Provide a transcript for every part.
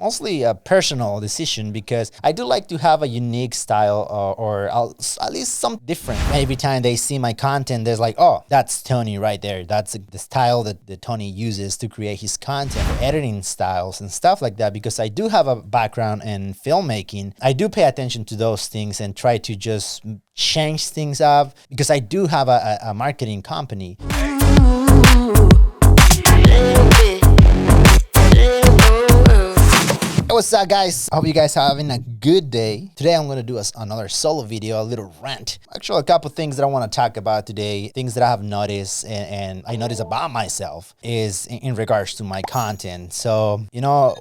mostly a personal decision because I do like to have a unique style at least some different. Every time they see my content, there's like, oh, that's Tony right there. That's the style that Tony uses to create his content, editing styles and stuff like that. Because I do have a background in filmmaking, I do pay attention to those things and try to just change things up because I do have a marketing company. What's up, guys? I hope you guys are having a good day. Today I'm going to do another solo video, a little rant. Actually, a couple things that I want to talk about today, things that I have noticed and I noticed about myself is in regards to my content. So,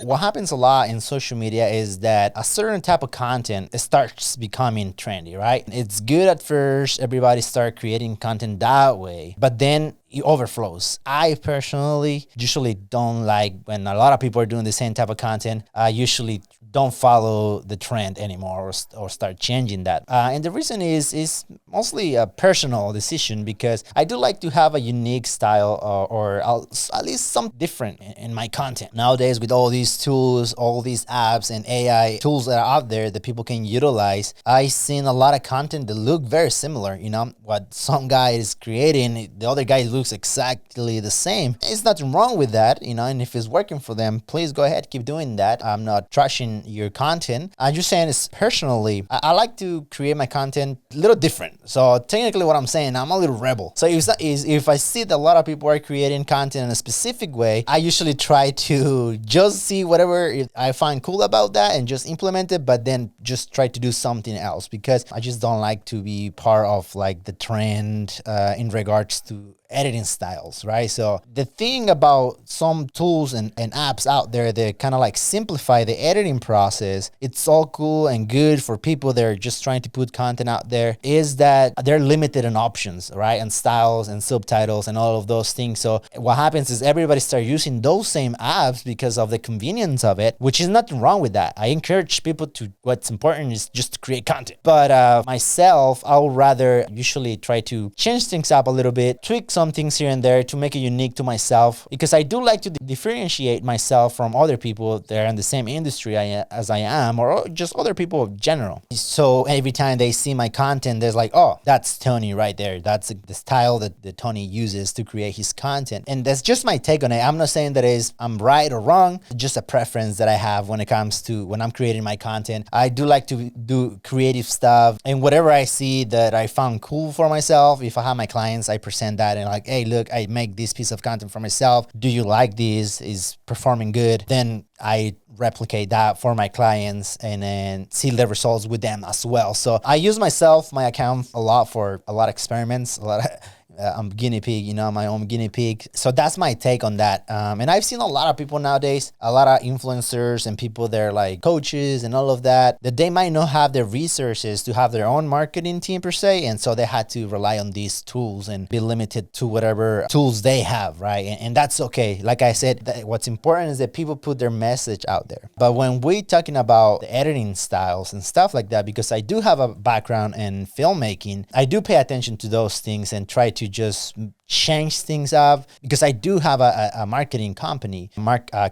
what happens a lot in social media is that a certain type of content starts becoming trendy, right? It's good at first, everybody start creating content that way, but then it overflows. I personally usually don't like when a lot of people are doing the same type of content. I usually don't follow the trend anymore or start changing that. And the reason is mostly a personal decision because I do like to have a unique style or at least something different in my content. Nowadays, with all these tools, all these apps and AI tools that are out there that people can utilize, I've seen a lot of content that look very similar. What some guy is creating, the other guy looks exactly the same. There's nothing wrong with that, and if it's working for them, please go ahead, keep doing that. I'm not trashing your content. I'm just saying it's personally, I like to create my content a little different. So technically what I'm saying, I'm a little rebel. So if I see that a lot of people are creating content in a specific way, I usually try to just see whatever I find cool about that and just implement it, but then just try to do something else because I just don't like to be part of like the trend in regards to editing styles, right? So the thing about some tools and apps out there that kind of like simplify the editing process, it's all cool and good for people that are just trying to put content out there, is that they're limited in options, right? And styles and subtitles and all of those things. So what happens is everybody start using those same apps because of the convenience of it, which is nothing wrong with that. I encourage people to, what's important is just to create content. But myself, I'll rather usually try to change things up a little bit, tweak some things here and there to make it unique to myself because I do like to differentiate myself from other people that are in the same industry as I am, or just other people in general. So every time they see my content, there's like, oh, that's Tony right there. That's the style that Tony uses to create his content. And that's just my take on it. I'm not saying that I'm right or wrong, just a preference that I have when it comes to when I'm creating my content. I do like to do creative stuff, and whatever I see that I found cool for myself, if I have my clients, I present that and like, hey, look, I make this piece of content for myself. Do you like this? Is performing good? Then I replicate that for my clients and then see the results with them as well. So I use my account a lot for a lot of experiments, I'm guinea pig, my own guinea pig. So that's my take on that. And I've seen a lot of people nowadays, a lot of influencers and people that are like coaches and all of that they might not have the resources to have their own marketing team per se. And so they had to rely on these tools and be limited to whatever tools they have, right? And that's okay. Like I said, what's important is that people put their message out there. But when we're talking about the editing styles and stuff like that, because I do have a background in filmmaking, I do pay attention to those things and try to just change things up because I do have a marketing company,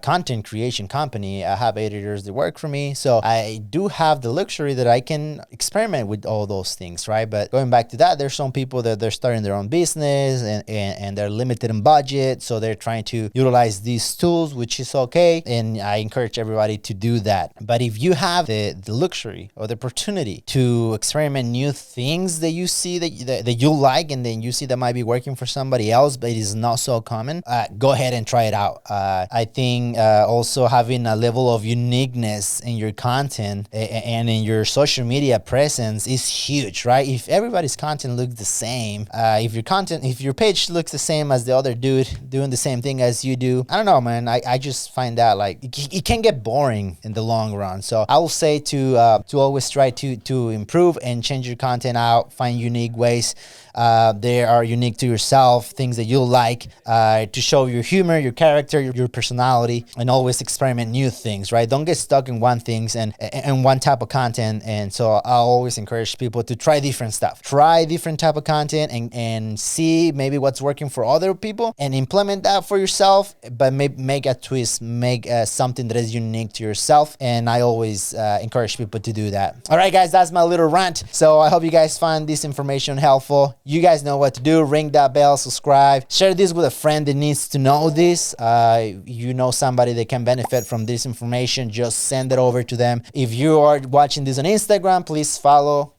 content creation company. I have editors that work for me. So I do have the luxury that I can experiment with all those things, right? But going back to that, there's some people that they're starting their own business and they're limited in budget. So they're trying to utilize these tools, which is okay. And I encourage everybody to do that. But if you have the luxury or the opportunity to experiment new things that you see that you like and then you see that might be working for somebody else, but it is not so common, go ahead and try it out. I think also having a level of uniqueness in your content and in your social media presence is huge, right? If everybody's content looks the same, if your page looks the same as the other dude doing the same thing as you do, I don't know, man. I just find that like it can get boring in the long run. So I will say to always try to improve and change your content out, find unique ways They are unique to yourself, things that you like, to show your humor, your character, your personality, and always experiment new things, right? Don't get stuck in one things and one type of content. And so I always encourage people to try different stuff, try different type of content, and see maybe what's working for other people and implement that for yourself, but make a twist, make something that is unique to yourself. And I always encourage people to do that. All right, guys, that's my little rant. So I hope you guys find this information helpful. You guys know what to do. Ring that bell, subscribe, share this with a friend that needs to know this. You know somebody that can benefit from this information, just send it over to them. If you are watching this on Instagram, please follow,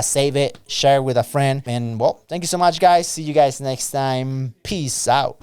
save it, share with a friend. And well, thank you so much, guys. See you guys next time. Peace out.